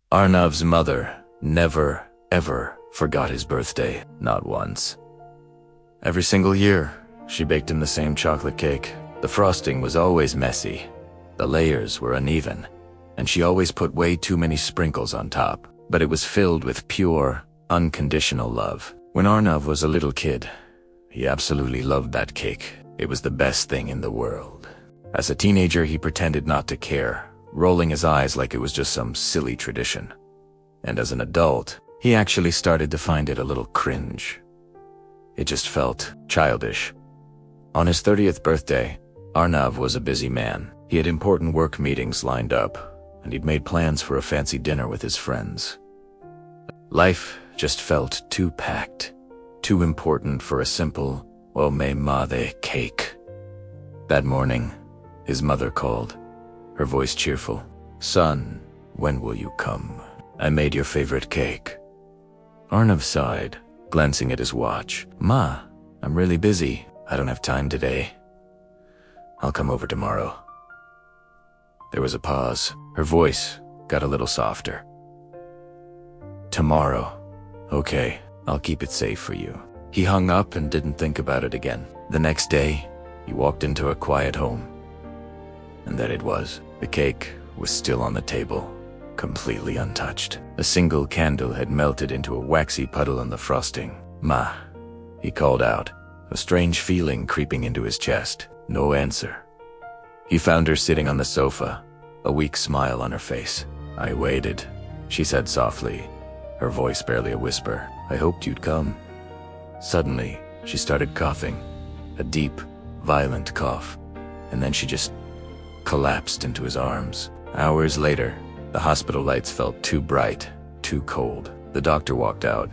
Arnav's mother never, ever forgot his birthday, not once. Every single year, she baked him the same chocolate cake. The frosting was always messy, the layers were uneven, and she always put way too many sprinkles on top. But it was filled with pure, unconditional love. When Arnav was a little kid, he absolutely loved that cake. It was the best thing in the world. As a teenager, he pretended not to care, rolling his eyes like it was just some silly tradition. And as an adult, he actually started to find it a little cringe. It just felt childish. On his 30th birthday, Arnav was a busy man. He had important work meetings lined up, and he'd made plans for a fancy dinner with his friends. Life just felt too packed, too important for a simple "O me madre" cake. That morning, his mother called, her voice cheerful. "Son, when will you come? I made your favorite cake." Arnav sighed, glancing at his watch. "Ma, I'm really busy. I don't have time today. I'll come over tomorrow." There was a pause. Her voice got a little softer. "Tomorrow. Okay, I'll keep it safe for you." He hung up and didn't think about it again. The next day, he walked into a quiet home. And there it was. The cake was still on the table, completely untouched. A single candle had melted into a waxy puddle on the frosting. "Ma," he called out, a strange feeling creeping into his chest. No answer. He found her sitting on the sofa, a weak smile on her face. "I waited," she said softly, her voice barely a whisper. "I hoped you'd come." Suddenly, she started coughing, a deep, violent cough, and then she just collapsed into his arms. Hours later, the hospital lights felt too bright, too cold. The doctor walked out,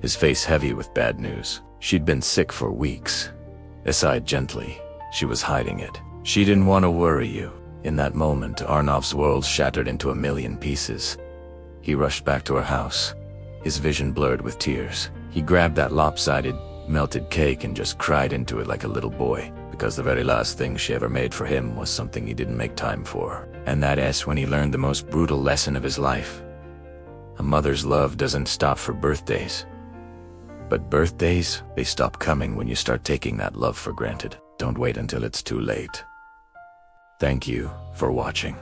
his face heavy with bad news. She'd been sick for weeks. He sighed gently. She was hiding it. She didn't want to worry you. In that moment, Arnav's world shattered into a million pieces. He rushed back to her house, his vision blurred with tears. He grabbed that lopsided, melted cake and just cried into it like a little boy, because the very last thing she ever made for him was something he didn't make time for. And that is when he learned the most brutal lesson of his life. A mother's love doesn't stop for birthdays. But birthdays, they stop coming when you start taking that love for granted. Don't wait until it's too late. Thank you for watching.